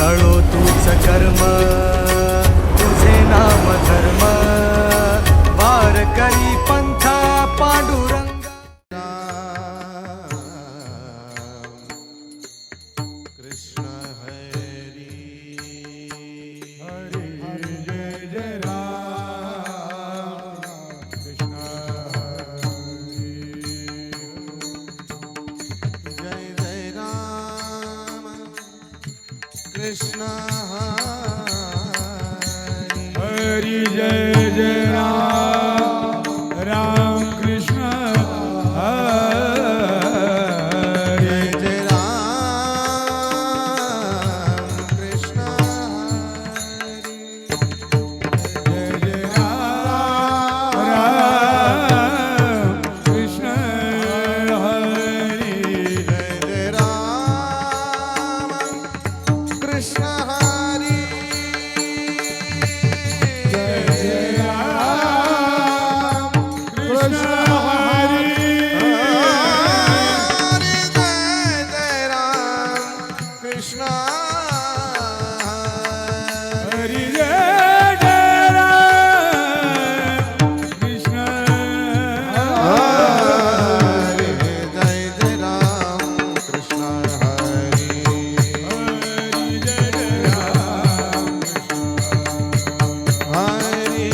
तळो तूच कर्म तुझे नाम धर्म वार करी पंथा पांडुरंग कृष्ण हरी हरी जय जय राम कृष्ण हरी जय जय राम कृष्ण हरी जय जय राम राम कृष्ण हरी जय राम कृष्ण हरी जय जय राम राम कृष्ण हरी जय जय राम कृष्ण हरी जय जय राम कृष्ण हरी जय जय राम कृष्ण हरी जय जय राम कृष्ण हरी जय जय राम कृष्ण हरी जय जय राम हरी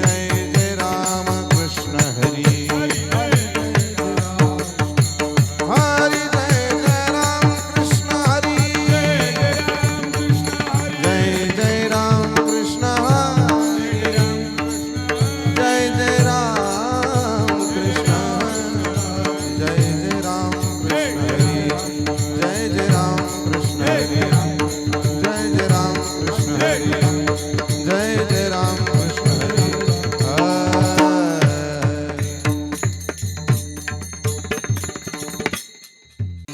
जय जय राम कृष्ण हरी हरी जय जय राम कृष्ण हरी जय जय राम कृष्ण जय जय राम कृष्ण जय जय राम कृष्ण हरी जय जय राम कृष्ण हरी जय जय राम कृष्ण हरी जय जय राम कृष्ण हरी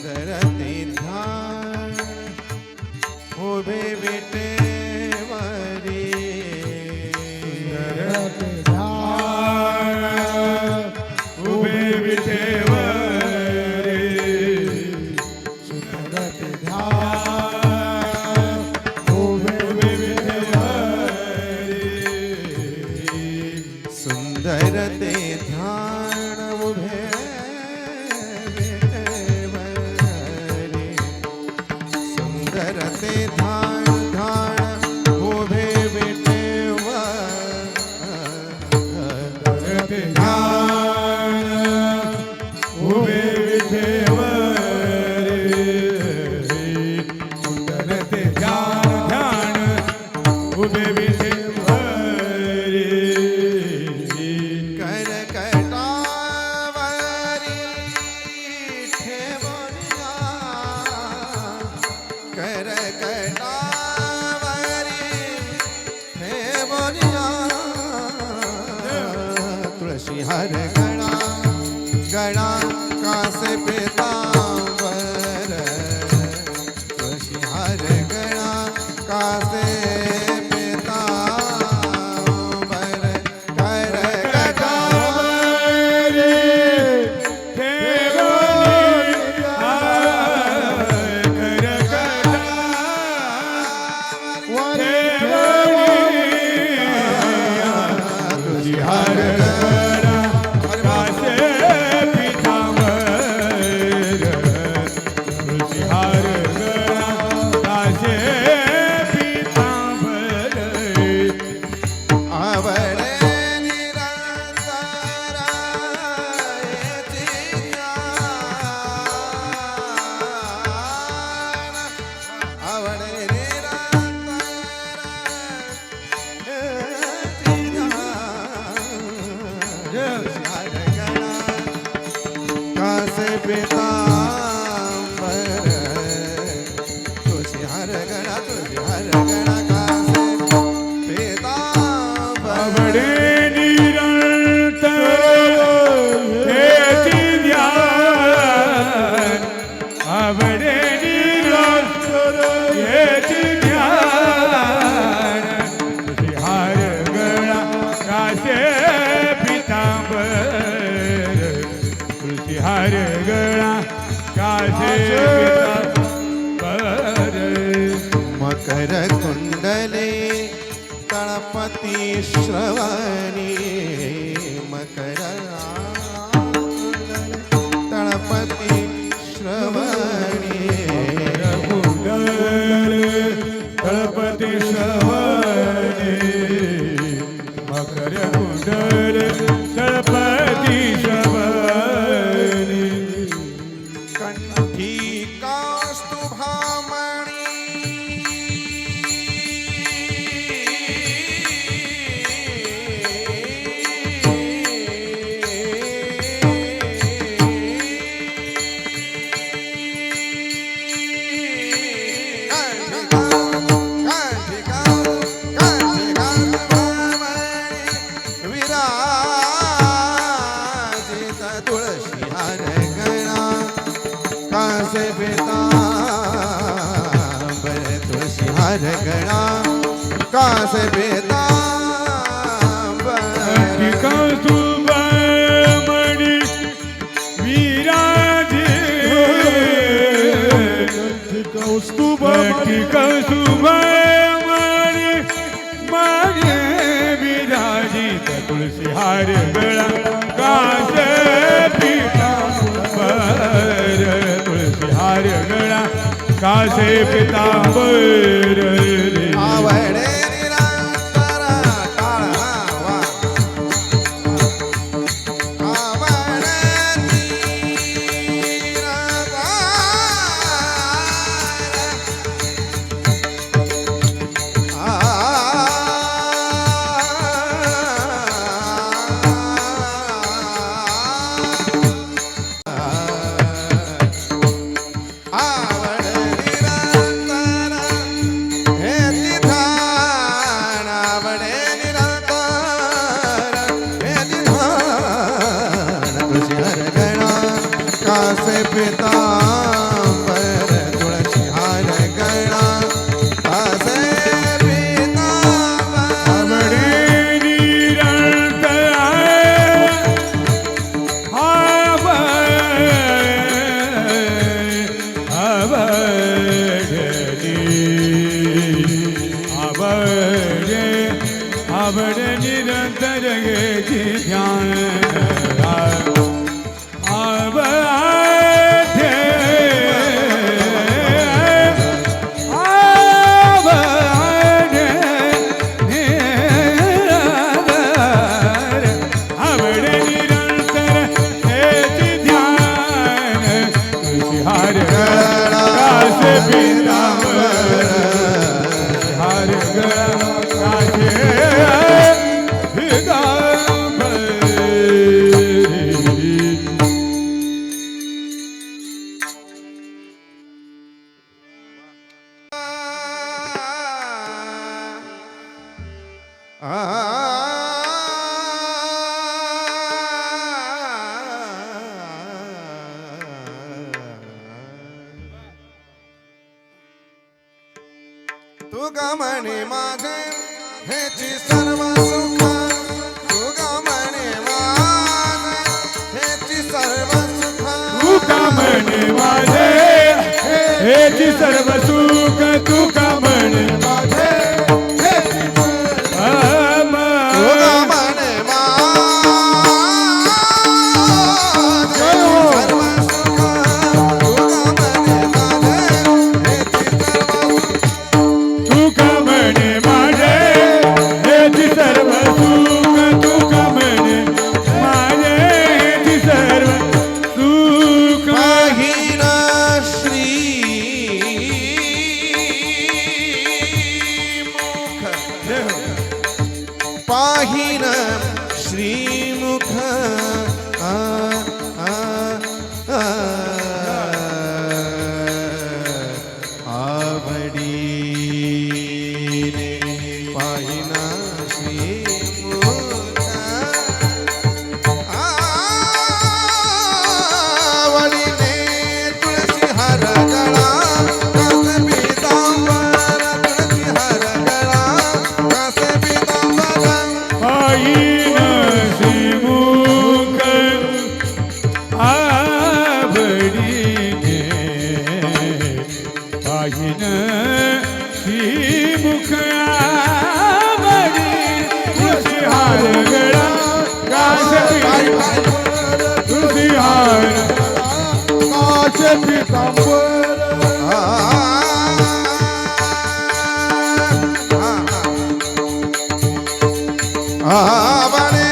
धरती ध्यान उभे विटेवरी धरती ध्यान उभे विटेवरी धरती ध्यान उभे विटेवरी सुंदर ते ध्यान उभे विटेवरी सुंदर ते ध्यान ध्यान उभे विटेवरी ध्यान उभे विटेवरी सुंदर ते ध्यान ध्यान उभे विटेवरी कर कटावरी ठेवरिया कर कटावरी ठेवरिया तुळशी हर गणा गणा कासे पीतांबर तुळशी हर गणा कासे पीतांबर कर कटावरी ठेवरिया कर कटावरी ठेवरिया तुझी हर गणा कासे पीतांबर तुझी हर गणा कासे पीतांबर आवडे निरंतरायची ज्ञान आवडे निरंतरायची ज्ञान हर गणा कासे पीतांबर तुझी हर गणा कासे पीतांबर आवडे निरंतरायची ज्ञान आवडे निरंतरायची ज्ञान तुझी हर गणा कासे पीतांबर तुझी हर गणा कासे पीतांबर मकर कुंडले तळपती श्रवणी मकर कुंडले तळपती श्रवणी तळपती श्रवणे मकर कुंडल तळपती श्रवणे कंठी कास्तुभामणी तुळशी हार गळा कासे पीतांबर तुळशी हार गळा कासे पीतांबर कौस्तुभमणि विराजे कौस्तुभमणि मागे विराजित तुळसी हार गळा कासे पीतांबर तुळसी हार गळा कासे पीतांबर आवडे निरंतर टाळावा आवडे कासे पीतांबर तुळसी हार गळा कासे पीतांबर आवडे निरंतर आवडे निरंतर घे ध्यान तू गमणे माझे हेची सर्व सुख तू गमणे माझे हेची सर्व सुख तू का म्हणे माझे हेची सर्व सुख तू का म्हणे माझे हेची सर्व तू गमणे माझे सर्व सुख तू गमणे माझे हेची सर्व सुख तू का म्हणे माझे हेची सर्व सुख तू का म्हणे माझे हेची सर्व सुख पाहिन श्री मुख पाहिन श्रीमुख आवडीने पाहिन श्रीमुख आवडीने तुळशी हार गळा कासे पीतांबर तुळशी हार गळा कासे पीतांबर आई कासे पितांबर आवडे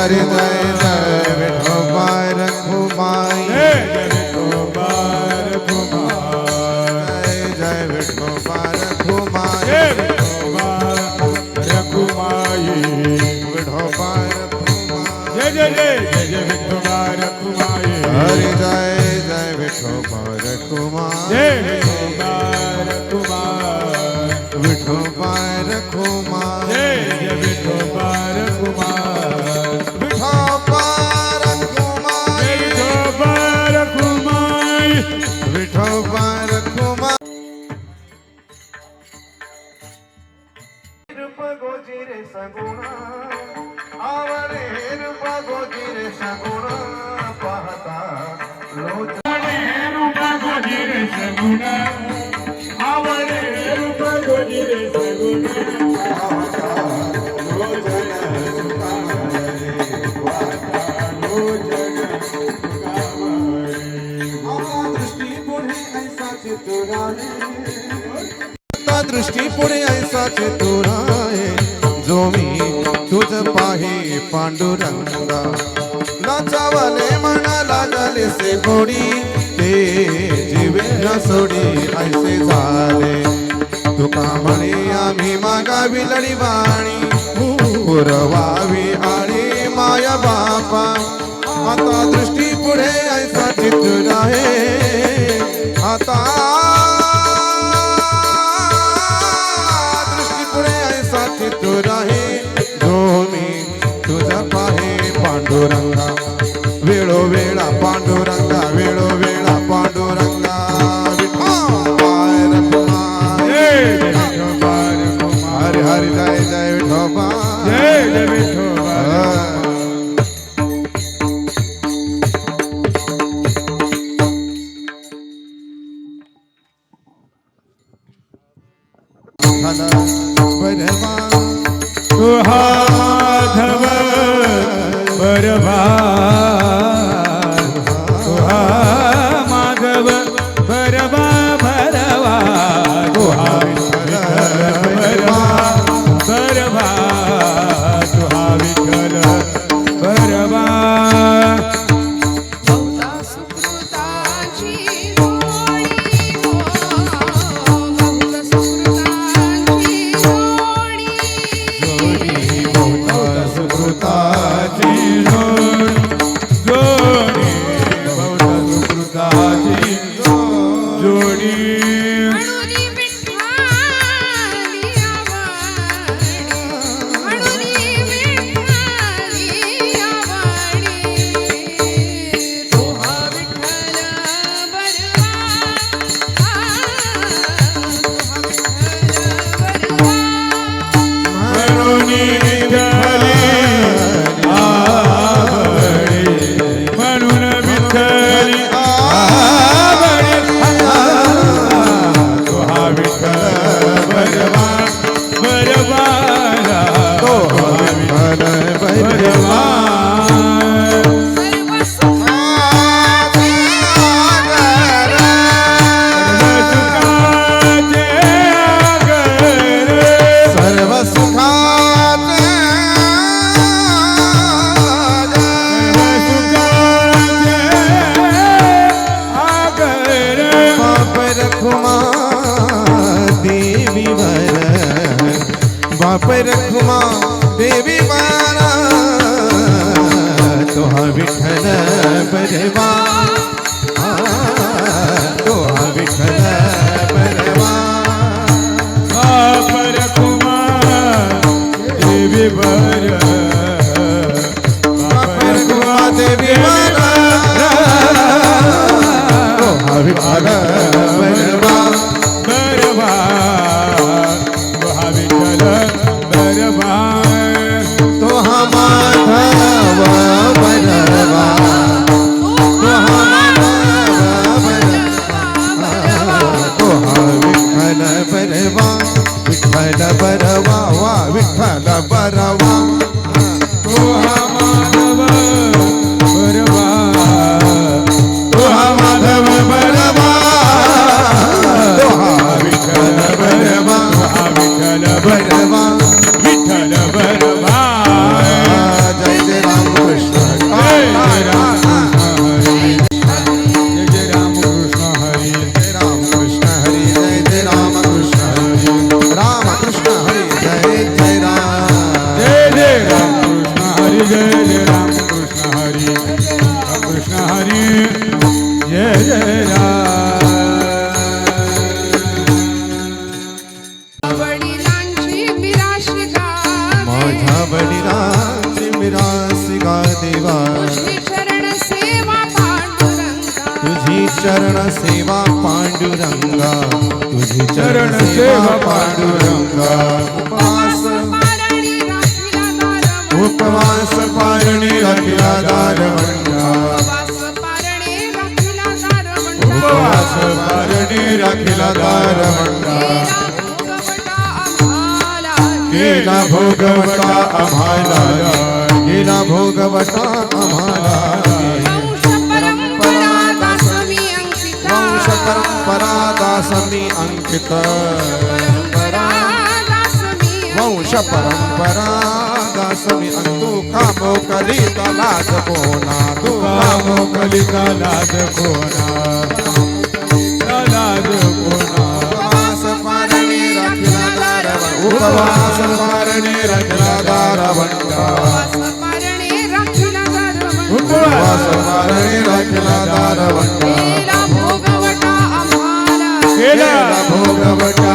हरि जय जय विठोबा रखुमाई जय विठोबा रखुमाई जय विठोबा रखुमाई जय विठोबा रखुमाई विठोबा रखुमाई जय जय जय जय विठोबा रखुमाई हरि जय जय विठोबा रखुमाई जय विठोबा रखुमाई विठोबा रखुमाई जय जय विठोबा रखुमाई दृष्टी पुढे ऐसा चितुराये जो मी तुझ पाहे पांडुरंगा नाचावले म्हणाला झाले से गोडी ते जीवे सोडी ऐसे झाले तुका म्हणे आम्ही मागावी लढीवाणी पुरवावी आणि माया बापा आता दृष्टी पुढे ऐसा चितुराये आता तुराहे जो मी तुझा पाहे पांडुरंगा वेळोवेळा पांडुरंगा वेळोवेळा पांडुरंगा हरि हरि जय जय विठोबा जय जय विठोबा माधव बरवा माधव बरवा भरवा गुहा बरवा बरवा गुहा विठ्ठल बरवा विठ्ठली आवडे म्हणून विठ्ठली आवडे तो हा विठ्ठल बरवा बरवाला तो हा विठ्ठल बरवा सर्व सुखाचे बाप रखुमा देवी वर बाप रखुमा देवी वर तो हा विठ्ठल बरवा तो हा विठ्ठल बरवा पर कुमार देवी बर बाप रखुमा देवी वर तो हा विठ्ठल बरवा बरवा हा विठ्ठल बरवा तो हा माधव बरवा तो हा माधव बरवा तो हा विठ्ठल बरवा विठ्ठल बरवा वा विठ्ठल बरवा तो हा माधव बरवा तो हा माधव बरवा तो हा विठ्ठल बरवा हा विठ्ठल बरवा विठ्ठल बरवा जय जय राम कृष्ण जय राम जय राम कृष्ण हरी जय राम कृष्ण हरी जय जय राम कृष्ण हरी राम कृष्ण हरी जय जय राम जय जय राम कृष्ण हरी जय जय राम कृष्ण हरी राम कृष्ण हरी जय जय राम वडिलांची मिराशी गा माझ्या वडिलांची मिरासी गा देवा तुझी चरण सेवा पांडुरंगा तुझी चरण सेवा पांडुरंगा तुझी चरण सेवा पांडुरंगा उपवास पारणी राखिला दारवंगा उपवास पारणे राखिला दारवंगा उपवास पारणी राखिला उपवास दारवंगा पारणे राखिला दारवंगा गेला भोगवटा आम्हाला गेला भोगवटा आम्हाला वंश परंपरा दासमी अंकिता वंश परंपरा दासमी अंकित वंश परंपरा दासमी अंतु कामो कलिता लाज कोना तू कामो कलिका लाज कोणा लाज कोणा उपवास पारणे राखिला दारवंगा उपवास पारणे राखिला दारवंगा उपवास पारणे राखिला दारवंगा गेला भोगवटा आम्हाला गेला भोगवटा